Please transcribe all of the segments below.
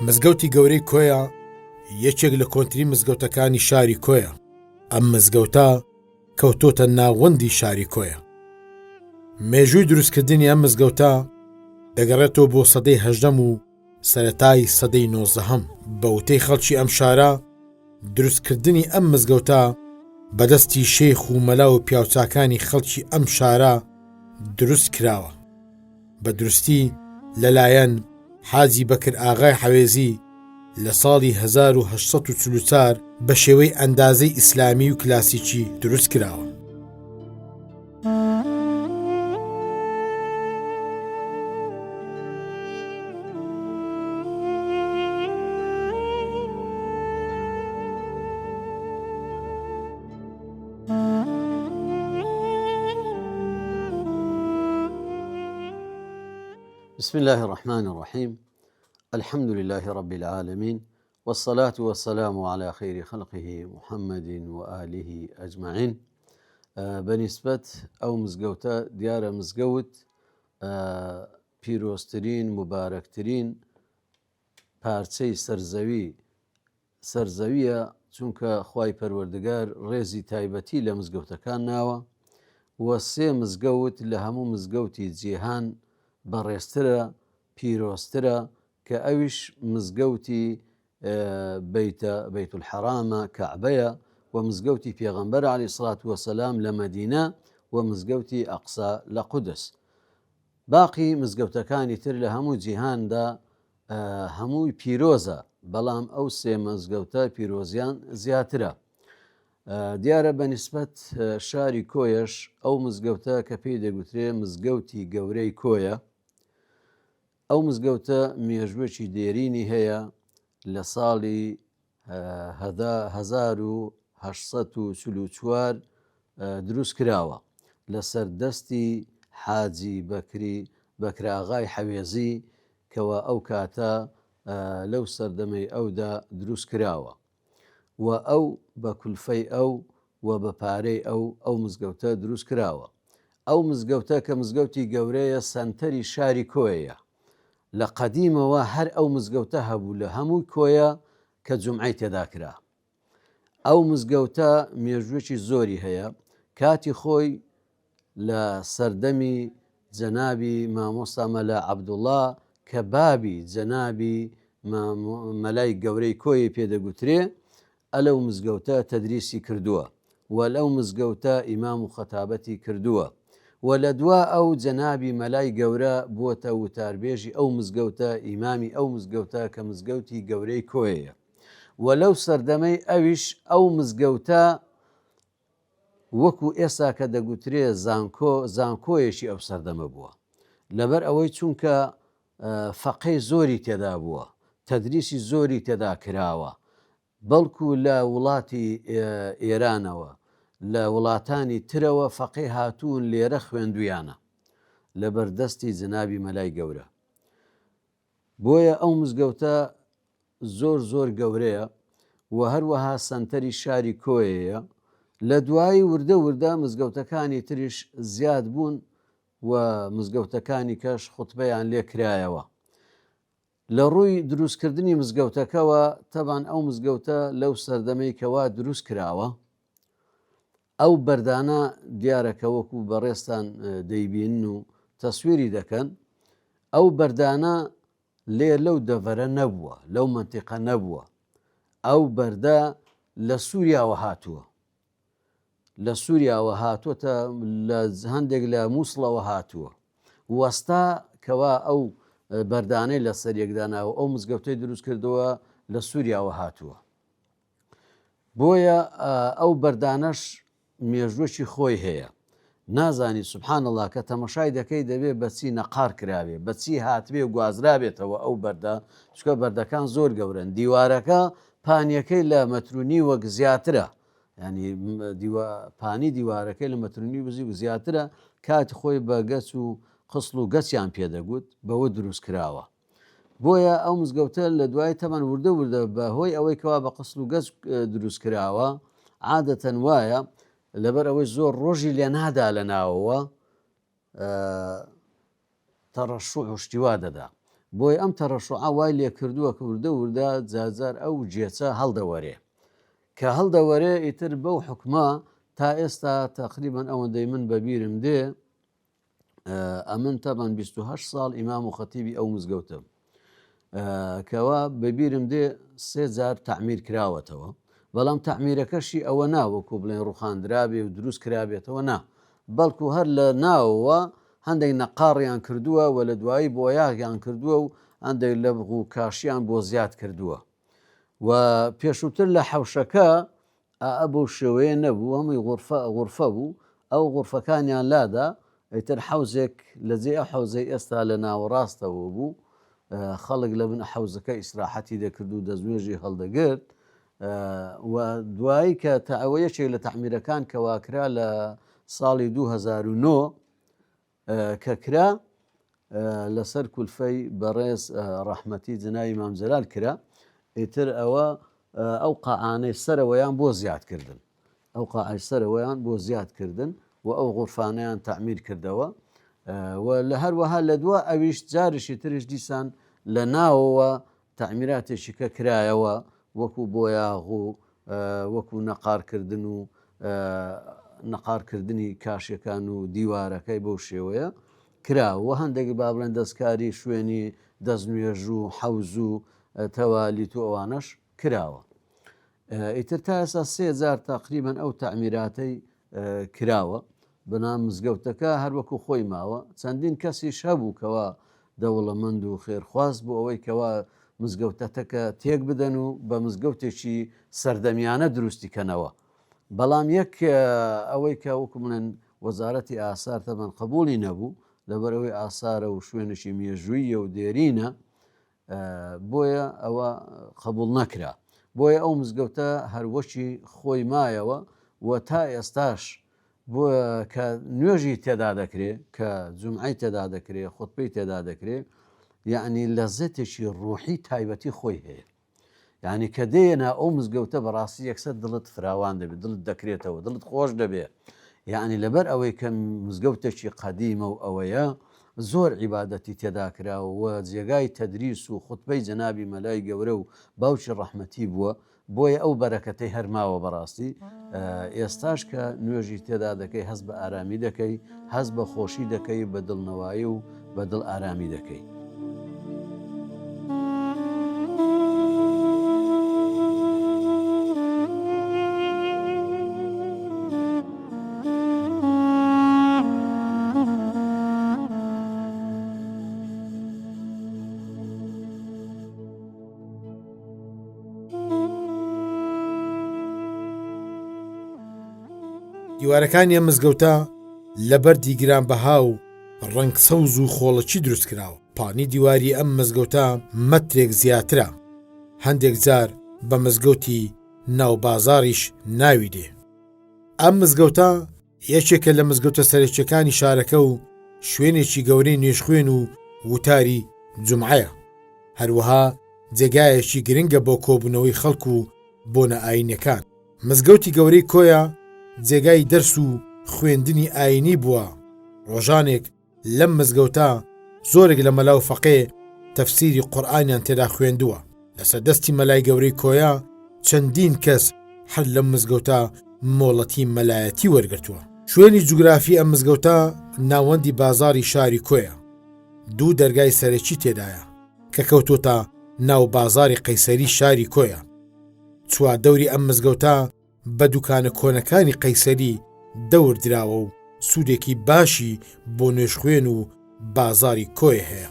مزگەوتی گەورەی کۆیە یەکێک لە کۆنتترین مزگەوتەکانی شاری کۆیە. ئەم مزگەوتە کەوتۆتە ناوەندی شاری کۆیە. مێژووی دروستکردنی ئەم مزگەوتە دەگەڕێتەوە بۆ سەدەی هەژدەم و سەرەتای سەدەی نۆزدەهەم. بە وتەی خەڵکی ئەم شارە دروستکردنی ئەم مزگەوتە بەدەستی شەیخ و مەلا و پیاوچاکانی خەڵکی ئەم شارە دروست کراوە. بە دروستی لەلایەن حاجی بەکر ئاغای حەوێزی لە ساڵی 1844 بە شێوەی ئەندازەی ئیسلامی و کلاسیکی دروست کراوە. بسم الله الرحمن الرحيم. الحمد لله رب العالمين، والصلاة والسلام على خير خلقه محمد وآله أجمعين. بنسبة أو مزقوتا ديار مزقوت بيروسترين مباركترين پارچەی سەرزەویە چونکە خوای پەروەردگار ڕێزی تایبەتی لە مزگەوتەکان ناوە و سێ مزگەوت لە هەموو مزگەوتی جیهان بەڕێزترە پیرۆسترە کە ئەویش مزگەوتی بەیت الحەرامە کەعبەیە و مزگەوتی پێغەمبەر عەلەیهی سڵات وەسەلام لە مەدینە و مزگەوتی ئەقسا لە قودس. باقی مزگەوتەکانی تر لە هەموو جیهاندا هەمووی پیرۆزە، بەڵام ئەو سێ مزگەوتە پیرۆزیان زیاترە. دیارە بەنسبەت شاری کۆیەش ئەو مزگەوتە کە پێی دەگوترێ مزگەوتی گەورەی کۆیە. ئەو مزگەوتە مێژوویەکی دێرینی هەیە لە ساڵی 1844 دروست کراوە لەسەر دەستی حاجی بەکر ئاغای حەوێزی کەوە ئەو کاتە لەو سەردەمەی ئەودا دروست کراوە و ئەو بە کولفەی ئەو و بە پارەی ئەو مزگەوتە دروست کراوە. ئەو مزگەوتە کە مزگەوتی گەورەیە سەنتەری شاری کۆیە. لە قەدیمەوە هەر ئەو مزگەوتە هەبوو لە هەموو کۆیە کە جومعەی تێدا کرا. ئەو مزگەوتە مێژوویەکی زۆری هەیە. کاتی خۆی لە سەردەمی جەنابی مامۆستا مەلا عەبدوڵڵا کە بابی جەنابی مەلای گەورەی کۆیی پێدەگوترێ ئەلەو مزگەوتە تەدریسی کردووە و لەو مزگەوتە ئیمام و خەتابەتی کردووە و لە دوا ئەو جەنابی مەلای گەورە بووەتە وتاربێژی ئەو مزگەوتە ئیمامی ئەو مزگەوتە کە مزگەوتی گەورەی کۆیە و لەو سەردەمەی ئەویش ئەو مزگەوتە وەکو ئێستا کە دەگوترێ زانکۆیەکی ئەو سەردەمە بووە، لەبەر ئەوەی چونکە فەقەی زۆری تێدا بووە، تەدریسی زۆری تێدا کراوە، بەڵکو لە وڵاتی ئێرانەوە لە وڵاتانی ترەوە فەقەی هاتوون لێرە خوێندویانە لە بەردەستی جەنابی مەلای گەورە. بۆیە ئەو مزگەوتە زۆر گەورەیە و هەروەها سەنتەری شاری کۆیەیە. لە دوایی وردە مزگەوتەکانی تریش زیاد بوون و مزگەوتەکانی کەش خوتبەیان لێ کرایەوە. لە ڕووی دروستکردنی مزگەوتەکەوە تەبان ئەو مزگەوتە لەو سەردەمەی کەوا دروست کراوە ئەو بەردانە دیارەکە وەکو بەڕێستان دەیبین و تەسویری دەکەن. ئەو بەردانە لێ لەو دەڤەرە نەبووە، لەو مەنتیقە نەبووە. ئەو بەردە لە سووریاوە هاتووە لە سووریاوە هاتووەتە لە هەندێک لە مووسڵەوە هاتووە وەستا کەوا ئەو بەردانەی لە سەریەکداناوە ئەو مزگەوتەی دروست کردەوە لە سووریاوە هاتووە بۆیە ئەو بەردانەش مێژوەکی خۆی هەیە نازانی سبحان الله کە تەمەشای دەکەی دەبێت بەچی نەقار کراوێ بەچی هاتبێ و گوازرابێتەوە ئەو بەردە چکە بەردەکان زۆر گەورن دیوارەکە پانیەکەی لە مەترونی وەک زیاترە ینی پانی دیوارەکەی لە مەترونی وزی و زیاترە کاتی خۆی بە گەچ و خصل و گەچیان پێدەگوت بەوە دروست کراوە بۆیە ئەو مزگەوتە لە دوای تەمان وردە بەهۆی ئەوەی کەوا بە قسل و گەچ دروست کراوە عادەتەن وایە لەبەر ئەوەی زۆر ڕۆژی لێ نادا لە ناوەوە تەڕەشوع شتیوا دەدا بۆی ئەم تەڕەشوعە وای لێ کردووە کە وردە جارجار ئەو جێچە هەڵدەوەرێ کە هەڵدەوەرێ ئیتر بەو حکومە تا ئێستا تقریبان ئەوەندەی من بەبیرم دێ ئەمن تەبەن 28 ساڵ ئیمام و خەتیبی ئەو مزگەوتە کەوا بەبیرم دێ 3 جار تعمیر کراوەتەوە بەڵام تعمیرەکەشی ئەوە ناوەکو بڵێن ڕوخاندرابێ و دروست کرابێتەوە نا بەڵکو هەر لە ناوەوە هەندێک نەقاڕیان کردووە و لە دوایی بۆیاغیان کردووە و هەندێک لە بغو کاشیان بۆ زیاد کردووە و پێشووتر لە حەوشەکە ئەبوو شێوەیە نەبوو هەمووی غورفە بوو ئەو غورفەکانیان لادا ئەیتر حەوزێک لە جێ ئەو حەوزەی ئێستا لە ناوەڕاستەوە بوو خەڵک لە بن حەوزەکە ئیسراحەتی دەکرد و دەستنوێژی هەڵدەگرت و دوایی کە ئەوە یەکێک لە تەعمیرەکان کەواکرا لە ساڵی 2009 کە کرا لەسەر کولفەی بەڕێز ڕەحمەتی جناوی مام جەلال کرا ئیتر ئەوە ئەو قاعانەی سەرەوەیان بۆ زیادکردن ئەو قاعەی سەرەوەیان بۆ زیادکردن و ئەو غورفانەیان تەعمیر کردەوە و لە هەروەها لە دووە ئەویش جارشی تریش دیسان لە ناوەوە تەعمیراتێکی کە کرایەوە وەکو بۆیاغ و وەکو نەقارکردن و نەقارکردنی کاشەکان و دیوارەکەی بەو شێوەیە کراوە هەندێکی با بڵێن دەستکاری شوێنی دەستنوێژ و حەوز و تەوالیت و ئەوانەش کراوە ئیتر تا ئێستا 3 جار تقریبان ئەو تەعمیراتەی کراوە بەنام مزگەوتەکە هەروەکو خۆی ماوە چەندین کەسیش هەبوو کەوا دەوڵەمەند و خێرخواست بوو ئەوەی کەوا مزگەوتەکە تێک بدەن و بە مزگەوتێکی سەردەمیانە دروستی کەنەوە بەڵام یەک ئەوەی کە وەکو بڵێن وەزارەتی ئاسار تەبەن قبولی نەبوو لەبەرەوەی ئاسارە و شوێنشی مێژوویە و دێرینە بۆیە ئەوە قبول نەکرا بۆیە ئەو مزگەوتە هەروەکی خۆی مایەوە و تا ئێستاش بۆ کە نوێژی تێدا دەکرێت کە جومعی تێدا دەکرێت خوتبەی تێدا دەکرێت یعنی لەزەتێکی ڕوحی تایبەتی خۆی هەیە یعنی کە دێنا ئەو مزگەوتە بەڕاستی یەکسەر دڵت فراوان دەبێت دڵت دەکرێتەوە دڵت خۆش دەبێت یعنی لەبەر ئەوەی کە مزگەوتێکی قەدیمە و ئەوەیە زۆر عیبادەتی تێدا کراوە و جێگای تەدریس و خوتبەی جەنابی مەلای گەورە و باوکی ڕەحمەتی بووە بۆیە ئەو بەرەکەتەی هەرماوە بەڕاستی ئێستاش کە نوێژی تێدا دەکەی هەست بە ئارامی دەکەی هەست بە خۆشی دەکەی بە دڵنەوایی و بە دڵ ئارامی دەکەی دیوارەکانی ئەم مزگەوتە لەبەر دیگران بەها و ڕەنگ سەوز و خۆڵەکی دروست کراوە پانی دیواری ئەم مزگەوتە مەترێک زیاترە هەندێک جار بە مزگەوتی ناوبازاریش ناوی دێ ئەم مزگەوتە یەکێکە لە مزگەوتە سەرەکیەکانی شارەکە و شوێنێکی گەورەی نوێژخوێن و وتاری جومعەیە هەروەها جێگایەکی گرنگە بۆ کۆبوونەوەی خەڵک و بۆنە ئاینەکان مزگەوتی گەورەی کۆیە جێگای دەرس و خوێندنی ئاینی بووە ڕۆژانێک لەم مزگەوتە زۆرێک لە مەلا و فەقێ تەفسیری قورئانیان تێدا خوێندووە لەسەر دەستی مەلای گەورەی کۆیە چەندین کەس هەر لەم مزگەوتە مۆڵەتی مەلایەتی وەرگرتووە شوێنی جوگرافی ئەم مزگەوتە ناوەندی بازاری شاری کۆیە دوو دەرگای سەرەکی تێدایە کە کەوتوتە ناو بازاری قەیسەری شاری کۆیە چوار دەوری ئەم مزگەوتە بە دوکانە کۆنەکانی قەیسەری دەور دراوە و سوودێکی باشی بۆ نوێژخوێن و بازاری کۆی هەیە.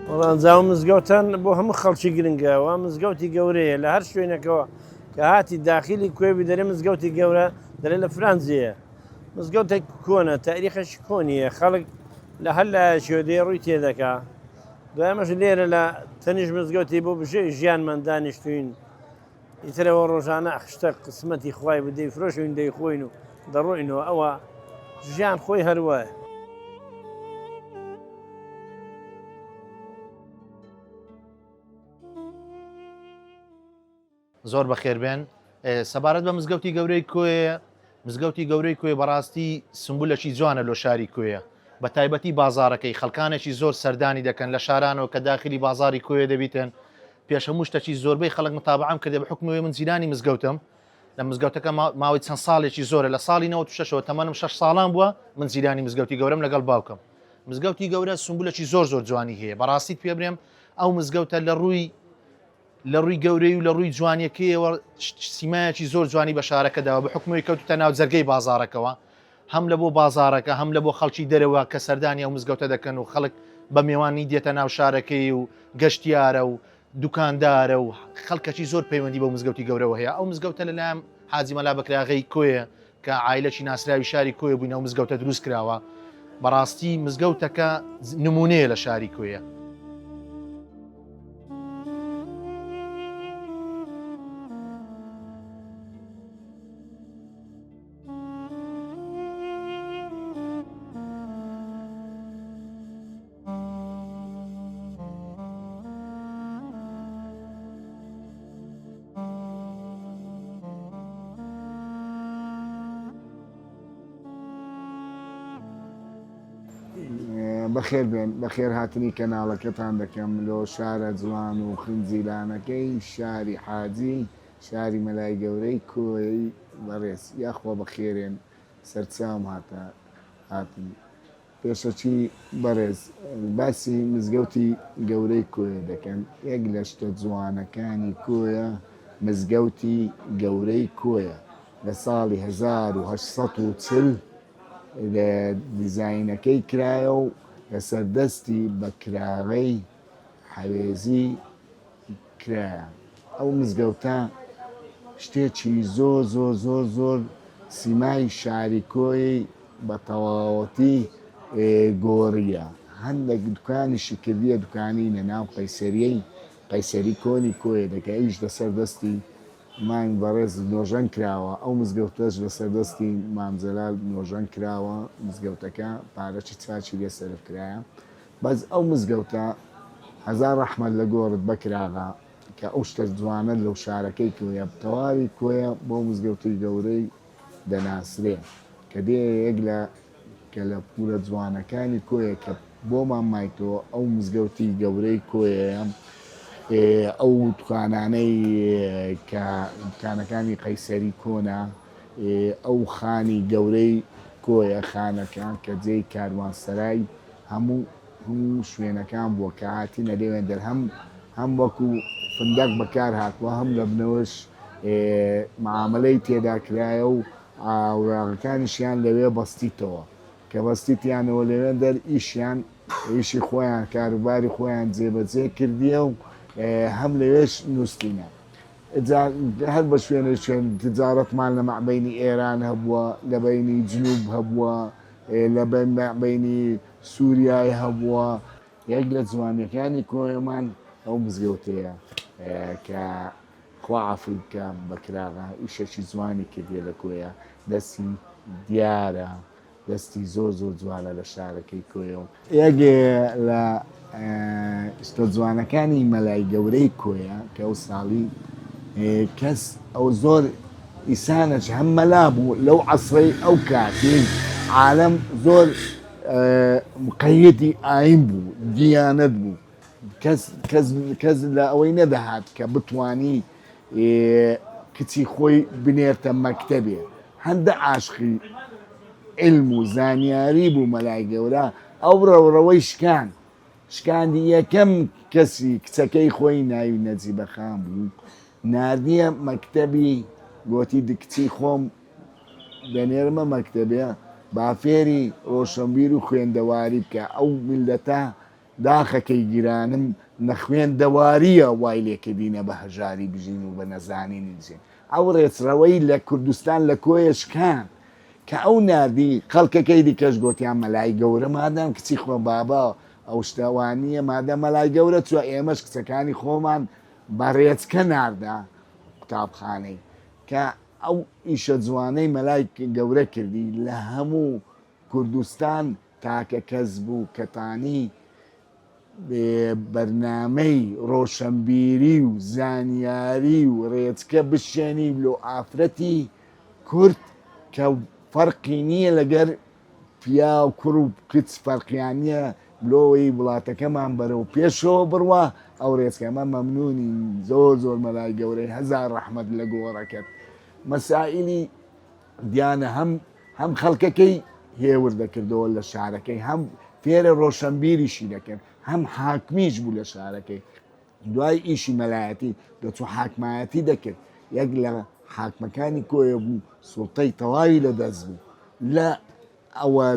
وەڵانجاو مزگەوتان بۆ هەموو خەڵکی گرنگەوە مزگەوتی گەورەیە لە هەر شوێنێکەوە کە هاتی داخلی کوێبی دەرێ مزگەوتی گەورە دەرێ لە فرانزیە مزگەوتێک کۆنە تاریخەش کۆنیە خەڵک لە هەر لایەکیەوە دێ ڕووی تێدەکا دوایمەش لێرە لە تەنیش مزگەوتی بۆ بژێ ژیانمان دانیشتوین ئیترەوە ڕۆژانە خشتە قسمەتی خوای بدەی فرۆشوین دەیخۆین و دەڕۆینەوە ئەوە ژیان خۆی هەروایە. زۆر بەخێربێن سەبارەت بە مزگەوتی گەورەی کوێ مزگەوتی گەورەی کوێ بەڕاستی سمبولەکی جوانە لۆ شاری کوێە بە تایبەتی بازارەکەی خەڵکانێکی زۆر سەردانی دەکەن لە شارانەوە کە داخلی بازاری کوێ دەبیتن پێش هەموو شتێکی زۆربەی خەڵک متابعام کردێ بە حکمەوەی من زیرانی مزگەوتم لە مزگەوتەکە ماوەی چەند ساڵێکی زۆرە لە ساڵی 96ەوە تەمەنم 6 ساڵان بووە من زیرانی مزگەوتی گەورەم لەگەڵ باوکم مزگەوتی گەورە سمبولەکی زۆر جوانی هەیە بەڕاستی پێ برێم ئەو مزگەوتە لە ڕووی گەورەی و لە ڕووی جوانیەکەیەوە سیمایەکی زۆر جوانی بە شارەکەداوە بە حکمەوەی کەوتوتە ناو جەرگەی بازارەکەەوە هەم لە بۆ بازارەکە هەم لە بۆ خەڵکی دەرەوە کە سەردانی ئەو مزگەوتە دەکەن و خەڵک بە میێوانی دێتە ناو شارەکەی و گەشتیارە و دوکاندارە و خەڵکەکی زۆر پەیوەندی بە مزگەوتی گەورەوە هەیە ئەو مزگەوتە لەلایەن حاجی مەلا بەکراغەی کۆیە کە عایلەکی ناسراوی شاری کۆیە بووین ئەو مزگەوتە دروست کراوە بەڕاستی مزگەوتەکە نمونەیە لە شاری کۆیە. بەخێر بێن بەخێر هاتنی کەناڵەکەتان دەکەم لۆ شارە جوان و خنجیلانەکەی شاری حاجی شاری مەلای گەورەی کۆی بەڕێز یاخوا بەخێرێن سەرچاوم هاتن پێشەچی بەڕێز باسی مزگەوتی گەورەی کۆیە دەکەن یەک لە شتە جوانەکانی کۆیە مزگەوتی گەورەی کۆیە لە ساڵی 1840 لە دیزاینەکەی کرایە و لەسەر دەستی بەکراغەی حەوێزی کرایە ئەو مزگەوتە شتێکی زۆر سیمای شاری کۆی بە تەواوەتی گۆڕیە هەندێک دوکانی شکردیە دوکانی لە ناو قەیسەری کۆنی کۆیە دەکە ئەویش لەسەر دەستی مانگ بەڕێز نۆژەن کراوە ئەو مزگەوتەش لەسەر دەستی مامجەلال نۆژەن کراوە مزگەوتەکە پارەی چاچی لێ سەرف کرایە بەس ئەو مزگەوتە هەزار ڕەحمەت لە گۆڕت بەکراغا کە ئەو شتە جوانە لەو شارەکەی کۆیە تەواوی کۆیە بۆ مزگەوتی گەورەی دەناسرێ کە دێ یەک کە لە پورە جوانەکانی کۆیە کە بۆمان مایتەوە ئەو مزگەوتی گەورەی کۆیە ئەو توانانەی کە دوکانەکانی قەیسەری کۆنا ئەو خانی گەورەی کۆیە خانەکان کە جێی کاروانسەرای هەموو شوێنەکان بووە کە هاتینە لێوێن دەرهەم هەم وەکو فندەق بەکار هاتووە هەم لە بنەوەش معاملەی تێدا کرایە و ئاوراغەکانیشیان لەوێ بەستیتەوە کە بەستیتیانەوە لەوێن دەر ئیشی خۆیان کاروباری خۆیان جێبەجێ کردیە و هەم لەوێش نووسینە هەر بە شوێنە شوێن تجارەتمان لە مەعبەینی ئێران هەبووە لە بەینی جنوب هەبووە لە مەعبەینی سووریای هەبووە یەک لە جوانیەکانی کۆیەمان ئەو مزگەوتەیە کە خوا عەفو بکە بەکراغا ئیشێکی جوانی کردێ لە کۆیە دەستی دیارە دەستی زۆر جوانە لە شارەکەی کۆیە و یەک لە شتە جوانەکانی مەلای گەورەی کۆیە کە ئەو ساڵی کەس ئەو زۆر ئیسانەش هەم مەلا بوو لەو عەسڕەی ئەو کاتی عالەم زۆر مقەیەدی ئاین بوو دیانەت بوو کەس لە ئەوەی نەدەهات کە بتوانی کچی خۆی بنێرتە مەکتەبێ هەندە عاشقی علم و زانیاری بوو مەلای گەورە ئەو ڕەوڕەوەی شکان شکاندی یەکەم کەسی کچەکەی خۆی ناوی نەجیبەخان بوو نردیە مەکتەبی گۆتی کچی خۆم دەنێرمە مەکتەبێ با فێری ڕۆشنبیر و خوێندەواری بکە ئەو میلەتە داخەکەی گیرانم نەخوێندەواریە وای لێکردینە بە هەژاری بژین و بە نەزانینی بژین ئەو ڕێچڕەوەی لە کوردستان لە کۆیشکان کە ئەو نردی خەڵکەکەی دیکەش گوتیان مەلای گەورە مادام کچی خۆ بابا ئەو شتەوانیە مادە مەلای گەورە چوە ئێمەش کچەکانی خۆمان بەڕێچکە ناردا قوتابخانەی کە ئەو ئیشە جوانەی مەلای گەورە کردی لە هەموو کوردستان تاکە کەس بوو کەتانی بەرنامەی ڕۆشنبیری و زانیاری و ڕێچکە بشێنی لۆ ئافرەتی کورد کە فەرقی نییە لەگەر پیا و کوڕ و کچ فەرقیانە بلۆی وڵاتەکەمان بەرەو پێشەوە بڕوە ئەو ڕێچکەمە مەمنونی زۆر زۆر مەلای گەورەی هەزار ڕەحمەت لە گۆڕەکەت مەسائلی دیانە هەم خەڵکەکەی هێور دەکردەوە لە شارەکەی هەم فێرە ڕۆشنبیریشی دەکرد هەم حاکمیش بوو لە شارەکەی دوای ئیشی مەلایەتی دەچوو حاکمایەتی دەکرد یەک لە حاکمەکانی کۆیە بوو سوڵتەی تەواوی لە دەست بوو لە ئەوە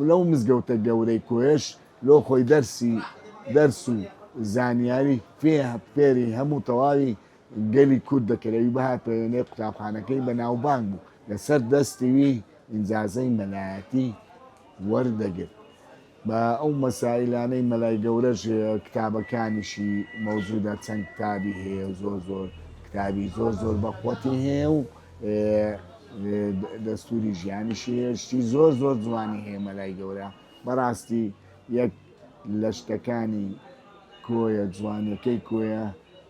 لەو مزگەوتە گەورەی کۆیش لۆ خۆی دەرس و زانیاری فێری هەموو تەواوی گەلی کورد دەکەوی بەهات پەیوەنێ قوتابخانەکەی بە ناوبانگ بوو لەسەر دەستیوی ئینجازەی مەلایەتی وەردەگرت بە ئەو مەسائلانەی مەلای گەورەش کتابەکانیشی مەوجودە چەند کتابی هەیە زۆر زۆر کتابی زۆر زۆر بەخۆتی هەیە و دەستوری ژیانیشی هێشتی زۆر زۆر جوانی هەیە مەلای گەورە بەڕاستی یەک لە شتەکانی کۆیە جوانەکەی کۆیە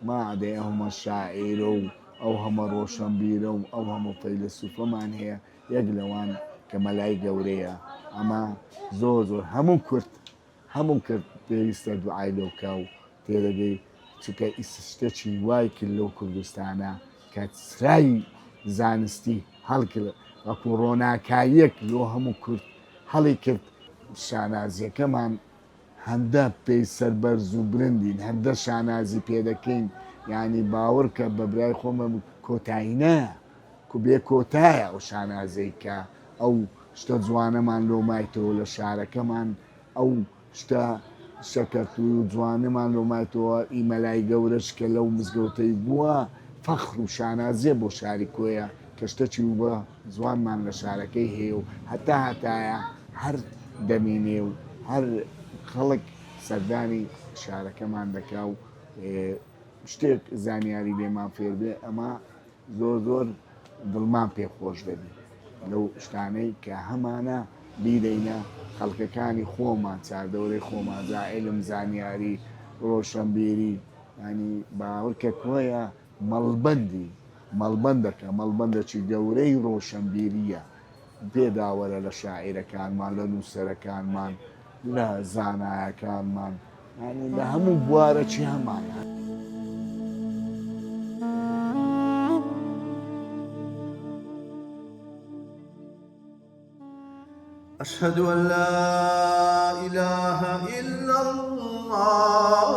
مادەی ئەومە شاعیرە و ئەو هەمە ڕۆشنبیرە و ئەو هەموو فەیلسوفەمان هەیە یەک لەوان کە مەلای گەورەیە ئەمە زۆر زۆر هەموو کورد پێویستە دوعای لەو کا و تێدەگەی چکە ئیسشتێکی وای کرد لەو کوردستانە کە چرای زانستی هەڵکرد وەکو ڕۆناکاییەک لۆ هەموو کورد هەڵی کرد شانازیەکەمان هەندە پێی سەربەرز و برندین هەندە شانازی پێدەکەین یعنی باوەڕ کە بە برای خۆمە کۆتایی نایە کو بێ کۆتایە ئەو شانازەی کە ئەو شتە جوانەمان لۆمایتەوە لە شارەکەمان ئەو شتە شەکەرت و جوانەمان لۆمایتەوە ئیمەلای گەورەش کە لەو مزگەوتەی بووە فەخر و شانازیە بۆ شاری کۆیە کە شتەکی و بە جوانمان لە شارەکەی هەیە و هەتایە هەر دەمینێ و هەر خەڵک سەردانی شارەکەمان دەکا و شتێک زانیاری لێمان فێر بێ ئەمە زۆر زۆر دڵمان پێخۆش دەبی لەو شتانەی کە هەمانە بیرەینە خەڵکەکانی خۆمان چاردەورەی خۆمان زائلم زانیاری ڕۆشنبیری ینی باوەڕکە کۆیە مەڵبەندەکە مەڵبەندێکی گەورەی ڕۆشنبیریە پێداوەرە لە شاعیرەکانمان لە نووسەرەکانمان لە زانایەکانمان ینی لە هەموو بوارەکی هەمانە أشهد أن لا إله إلا الله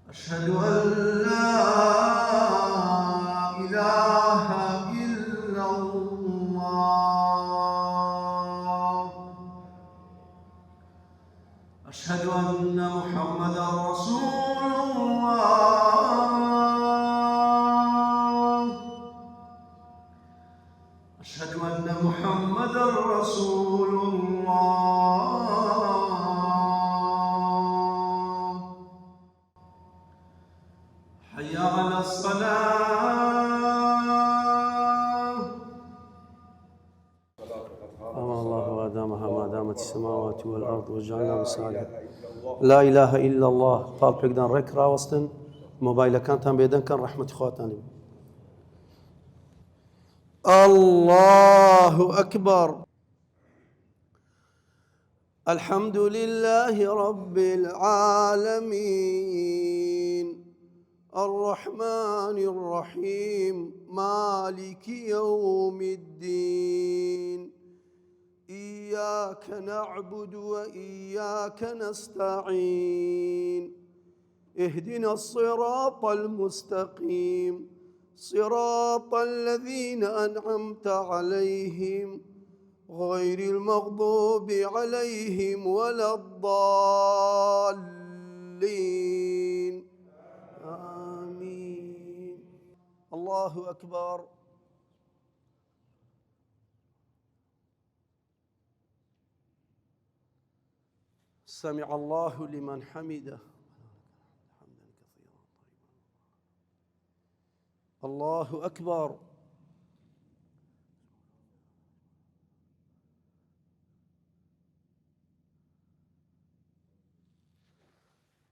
أشهد أن لا إله إلا الله أشهد أن محمدا رسول الله أشهد أن محمدا رسول الله حي على الصلاة أما الله وأدامها ما دامت السماوات والأرض وجعلنا مساجد لا إله إلا الله قال بيقدر ركرا وسطن موبايل كانت بيدن كان رحمة خواتاني الله أكبر الحمد لله رب العالمين الرحمن الرحيم مالك يوم الدين إياك نعبد وإياك نستعين اهدنا الصراط المستقيم صراط الذين أنعمت عليهم غير المغضوب عليهم ولا الضالين آمين. الله أكبر. سمع الله لمن حمده. الله أكبر.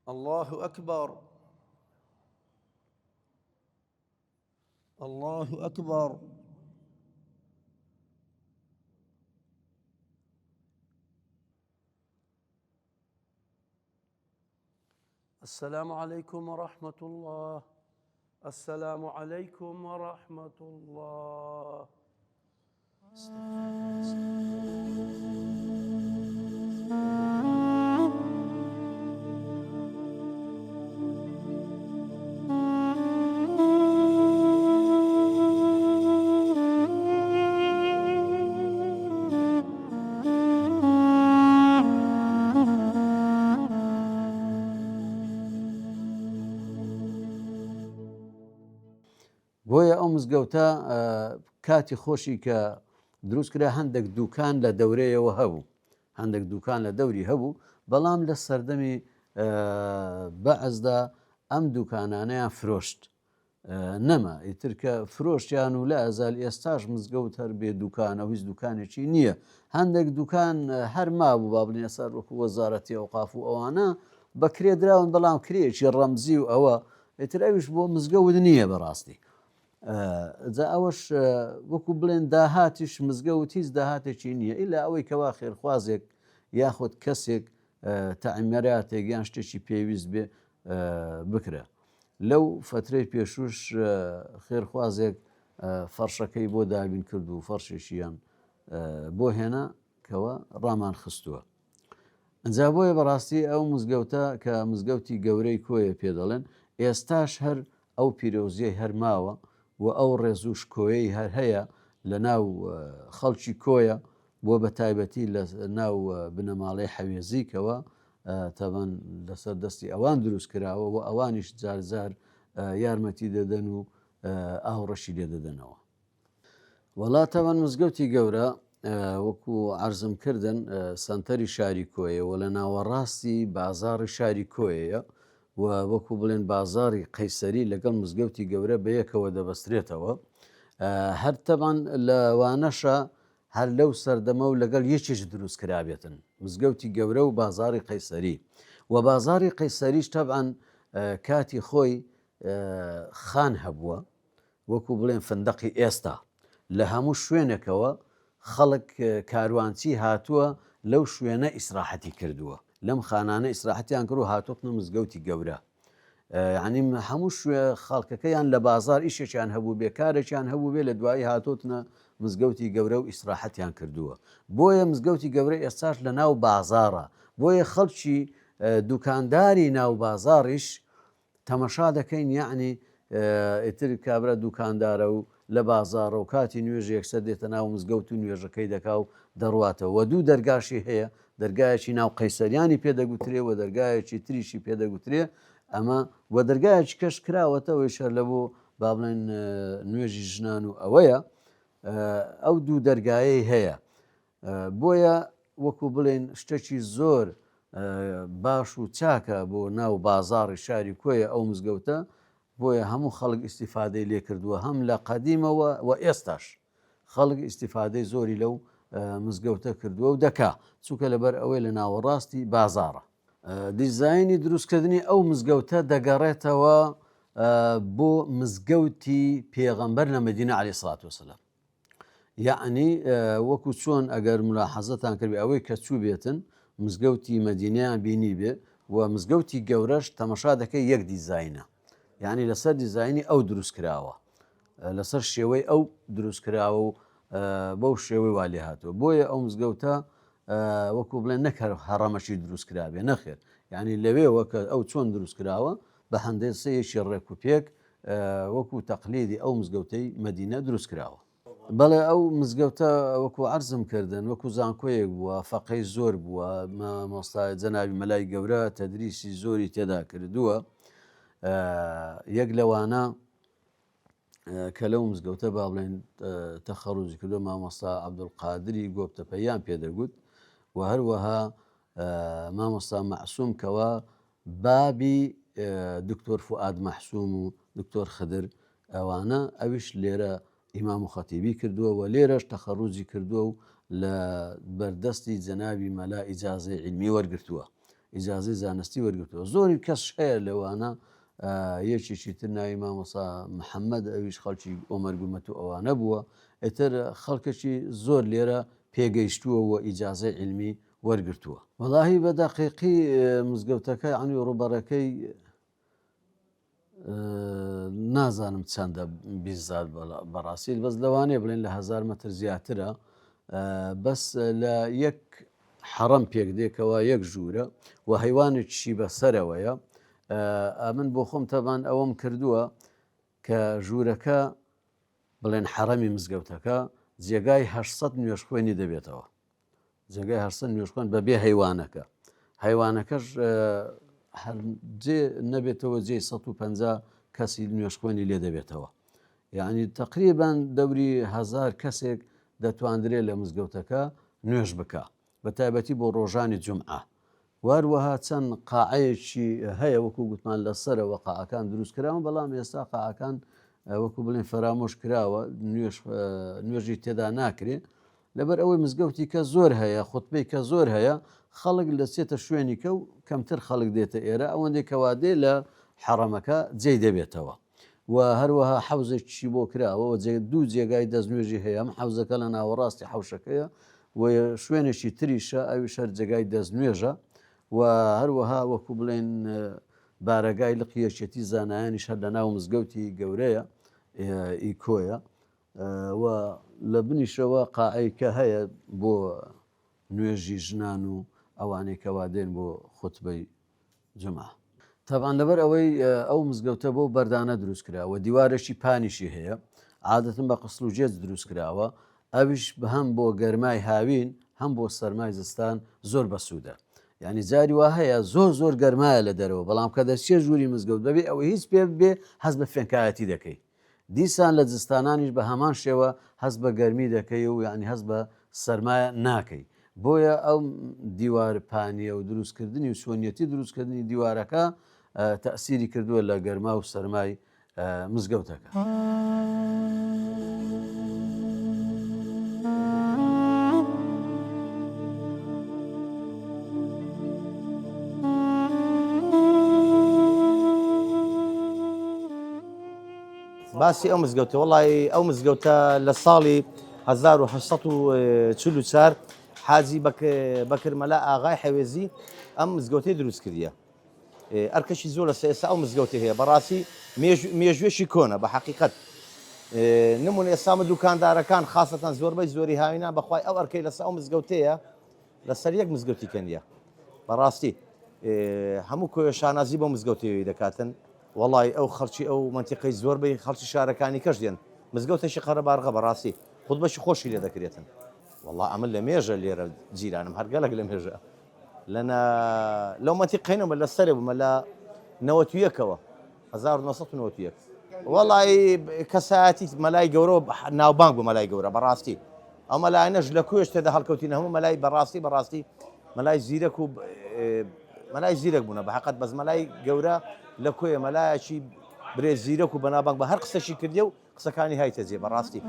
الله أكبر. الله أكبر. السلام عليكم ورحمة الله. السلام عليكم ورحمة الله. بۆیە ئەو مزگەوتە کاتی خۆشی کە دروست کرا هەندێک دوکان لە دەورەیەوە هەبوو، هەندێک دوکان لە دەوری هەبوو، بەڵام لە سەردەمی بەعزدا ئەم دوکانانەیان فرۆشت نەما ئیتر کە فرۆشتیان و لە ئەزال ئێستاش مزگەوت هەر بێ دوکانە هیچ دوکانێکی نییە. هەندێک دوکان هەر مابوو با بڵێ سەر وەکو وەزارەتی ئەوقاف و ئەوانە بەکرێ دراون، بەڵام کرێکی ڕەمزی و ئەوە ئیتر ئەویش بۆ مزگەوت نییە بەڕاستی. جا ئەوەش وەکو بڵێن داهاتیش مزگەوت هیچ داهاتێکی نییە ئیلا ئەوەی کەوا خێرخوازێک یاخود کەسێک تەعمیراتێک یان شتێکی پێویست بێ بکرە. لەو فترەی پێشوش خێرخوازێک فەرشەکەی بۆ دابین کرد و فەرشێکیان بۆ هێنا کەوە ڕامان خستووە. ئەجا بۆیە بەڕاستی ئەو مزگەوتە کە مزگەوتی گەورەی کۆیە پێ دەڵێن، ئێستاش هەر ئەو پیرۆزیەی هەرماوە و ئەو ڕێزوش کۆیەی هەر هەیە لە ناو خەڵکی کۆیە بۆ بە تایبەتی لە ناو بنەماڵەی حەوێزیکەوە تەبەن لەسەر دەستی ئەوان دروست کراوە و ئەوانیش جارجار یارمەتی دەدەن و ئاوڕەشی لێ دەدەنەوە. وڵاتەوەن مزگەوتی گەورە وەکو عەرزم کردن سەنتەری شاری کۆیە و لە ناوەڕاستی بازاڕی شاری کۆیەیە و وەکو بڵێن بازاری قەیسەری لەگەڵ مزگەوتی گەورە بەیەکەوە دەبەسترێتەوە. هەر تەبان لەوانەشە هەر لەو سەردەمە و لەگەڵ یەکێش دروست کرابێتن، مزگەوتی گەورە و بازاری قەیسەری. و بازاری قەیسەریش تەبعاً کاتی خۆی خان هەبووە، وەکو بڵێن فندەقی ئێستا لە هەموو شوێنێکەوە خەڵک کاروانچی هاتووە لەو شوێنە ئیسراحەتی کردووە، لەم خانانە ئیسراحەتیان کرد و هاتووەتنە مزگەوتی گەورە. یعنی هەموو شوێ خەڵکەکەیان لە بازار ئیشێکیان هەبوو بێ، کارێکیان هەبوو بێ، لە دوایی هاتووەتنە مزگەوتی گەورە و ئیسراحەتیان کردووە. بۆیە مزگەوتی گەورە ئێستاش لە ناو بازارە، بۆیە خەڵکی دوکانداری ناو بازاڕیش تەمەشا دەکەین، یعنی ئیتر کابرا دوکاندارە و لە بازارە و کاتی نوێژ یەکسەر دێتە ناو مزگەوت و نوێژەکەی دەکا و دەڕواتەوە. و دوو دەرگاشی هەیە، دەرگایەکی ناو قەیسەریانی پێدەگوترێ و دەرگایەکی تریشی پێدەگوترێ. ئەمە وە دەرگایەکی کەش کراوەتەوەی شەر لە بۆ با بڵێن نوێژی ژنان و ئەوەیە ئەو دوو دەرگایەی هەیە. بۆیە وەکو بڵێن شتێکی زۆر باش و چاکە بۆ ناو بازاڕی شاری کۆیە ئەو مزگەوتە، بۆیە هەموو خەڵک ئیسیفادەی لێ کردووە، هەم لە قەدیمەوە و ئێستاش خەڵک ئیسیفادەی زۆری لەو مزگەوتە کردووە و دەکا، چووکە لەبەر ئەوەی لە ناوەڕاستی بازاڕە. دیزایانی دروستکردنی ئەو مزگەوتە دەگەڕێتەوە بۆ مزگەوتی پێغەمبەر لە مەدینە عەلەیهی سەڵات وەسەلام. یعنی وەکو چۆن ئەگەر ملاحەزەتان کردبێ ئەوەی کە چوو بێتن مزگەوتی مەدینەیان بینی بێ و مزگەوتی گەورەش تەمەشا دەکەی یەک دیزاینە، یعنی لەسەر دیزایانی ئەو دروست کراوە، لەسەر شێوەی ئەو دروست کراوە و بەو شێوەی وا لێ هاتووە بۆیە ئەو مزگەوتە وەکو بڵێن نەکە هەڕەمەشی دروست کرابێ نەخێر یعنی لەوێەوە کە ئەو چۆن دروست کراوە بە هەندێک سەیەکی ڕێک و پێک وەکو تەقلیدی ئەو مزگەوتەی مەدینە دروست کراوە بەڵێ ئەو مزگەوتە وەکو عەرزم کردن وەکو زانکۆیەک بووە فەقەی زۆر بووە مامۆستای جەنابی مەلای گەورە تەدریسی زۆری تێدا کردووە یەک لەوانە کە لەو مزگەوتە با بڵێن تەخەڕوجی کردو مامۆستا عەبدولقادری گۆبتەپەیان پێدەگوت و هەروەها مامۆستا مەعسووم کەوە بابی دکتۆر فوئاد مەحسووم و دکتۆر خدر ئەوانە ئەویش لێرە ئیمام و خەتیبی کردووە و لێرەش تەخەڕوجی کردووە و لە بەردەستی جەنابی مەلا ئیجازەی عیلمی وەرگرتووە ئیجازەی زانستی وەرگرتووە زۆری کەس هەیە لەوانە یەکێکی تر ناوی مامۆستا محەممەد ئەویش خەڵکی ئۆمەرگومەت و ئەوانە بووە ئێتر خەڵکەکی زۆر لێرە پێگەیشتووە و ئیجازەی عیلمی وەرگرتووە وەڵاهی بە دەقیقی مزگەوتەکە عنی ڕوبەرەکەی نازانم چەندە بیزار بەڕاستی بەس لەوانێ بڵێن لە 1000 مەتر زیاترە بەس لە یەک حەڕەم پێک دێکەوە یەک ژوورە و هەیوانێکی بەسەرەوەیە من بۆ خۆم تەبان ئەوەم کردووە کە ژوورەکە بڵێن حەڕەمی مزگەوتەکە جێگای 800 نوێژخوێنی دەبێتەوە جێگای 800 نوێژخوێن بەبێ هەیوانەکە هەیوانەکەش نەبێتەوە جێ 150 کەسی نوێژخوێنی لێ دەبێتەوە یعنی تقریبان دەوری 1000 کەسێک دەتواندرێت لە مزگەوتەکە نوێژ بکە بە تایبەتی بۆ ڕۆژانی جومعە واروەها چەند قاعەیەکی هەیە وەکو گوتمان لەسەرەوە قاعەکان دروست کراون بەڵام ئێستا قاعەکان وەکو بڵێن فەرامۆش کراوە نوێژی تێدا ناکرێت لەبەر ئەوەی مزگەوتی کە زۆر هەیە خوتبەی کە زۆر هەیە خەڵک لە چێتە شوێنی کە و کەمتر خەڵک دێتە ئێرە ئەوەندێک کەوا دێ لە حەڕەمەکە جێی دەبێتەوە و هەروەها حەوزێکی بۆ کراوە دوو جێگای دەستنوێژی هەیە ئەم حەوزەکە لە ناوەڕاستی حەوشەکەیە و شوێنێکی تریشە ئەوی شەر جێگای دەستنوێژە و هەروەها وەکو بڵێن بارەگای لقیەکێتی زانایانی هەر لە ناو مزگەوتی گەورەیە ئیکۆیە و لە بنیشەوە قاعەیکە هەیە بۆ نوێژی ژنان و ئەوانەی کەوا دێن بۆ خوتبەی جومعە تەبان لەبەر ئەوەی ئەو مزگەوتە بۆ بەردانە دروست کراوە دیوارێکی پانیشی هەیە عادەتن بە قسڵ و جێز دروست کراوە ئەویش هەم بۆ گەرمای هاوین هەم بۆ سەرمای زستان زۆر بەسوودە یعنی جاری وا هەیە زۆر گەرمایە لە دەرەوە بەڵام کە دەستچێ ژووری مزگەوت بەبێ ئەوە هیچ پێ بێ هەست بە فێنکایەتی دەکەی دیسان لە جستانانیش بە هەمان شێوە هەست بە گەرمی دەکەی و یعنی هەست بە سەرمایە ناکەی بۆیە ئەو دیوار پانیە و دروستکردنی و سۆنیەتی دروستکردنی دیوارەکە تەسیری کردووە لە گەرما و سەرمای مزگەوتەکە. باسی ئەو مزگەوتە وڵی ئەو مزگەوتە لە ساڵی 1940 حاجی بەکرمەلا ئاغای حەوێزی ئەم مزگەوتەی دروست کردیە ئەرکەشی زۆر لە ئێستا ئەو مزگەوتی هەیە بەڕاستی مێژوێشی کۆنە بە حەقیقەت نمونە ئێستا دوکاندارەکان خاستەن زۆربەی زۆری هاوینان بەخوای ئەو ئەرکەی لەسەر ئەو مزگەوتەیە لەسەر یەک مزگەوتی کەندیە بەڕاستی هەموو کۆیە شانازی بۆ مزگەوتەوەی دەکاتن وڵی ئەو خەڵکی ئەو منتیقی زۆربەی خەڵکی شارەکانی کەش دێن مزگەوتێکی قەرەبارغە بەڕاستی خوتبەشی خۆشی لێ دەکرێتن والله ئەمن لە مێژە لێرە جیرانم هەرگەلێک لە مێژە لەنە لەو منتیقینەوە لە سەرێ بوومە لە 91ەوە 1991 وڵی کەسایەتی مەلای گەورە ناوبانگ بوو مەلای گەورە بەڕاستی ئەو مەلایەنەش لە کوێش تێدا هەڵکەوتین هەموو مەلای بەڕاستی مەلای زیرەک و مەلای زیرەک بوونە بە حەقەت بەس مەلای گەورە لە کۆیە مەلایەکی برێ زیرەک و بەنابانگ بە هەر قسەشی کردێ و قسەکانی هایتە جێ بەڕاستی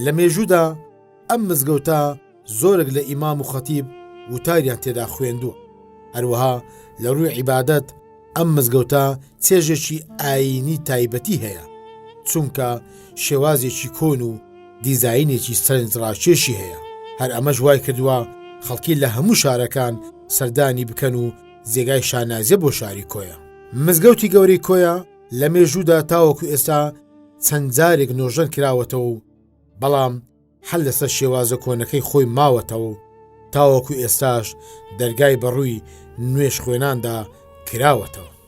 لە مێژوودا ئەم مزگەوتە زۆرێک لە ئیمام و خەتیب وتاریان تێدا خوێندووە هەروەها لە ڕووی عیبادەت ئەم مزگەوتە چێژێکی ئاینی تایبەتی هەیە چونکە شێوازێکی کۆن و دیزاینێکی سەرنجڕاکێشی هەیە. هەر ئەمەش وای کردووە خەڵکی لە هەموو شارەکان سەردانی بکەن و جێگای شانازیە بۆ شاری کۆیە. مزگەوتی گەورەی کۆیە لە مێژوودا تاوەکو ئێستا چەند جارێک نۆژەن کراوەتەوە و بەڵام هەر لەسەر شێوازە کۆنەکەی خۆی ماوەتەوە و تاوەکو ئێستاش دەرگای بەڕووی نوێش خوێناندا کراوەتەوە.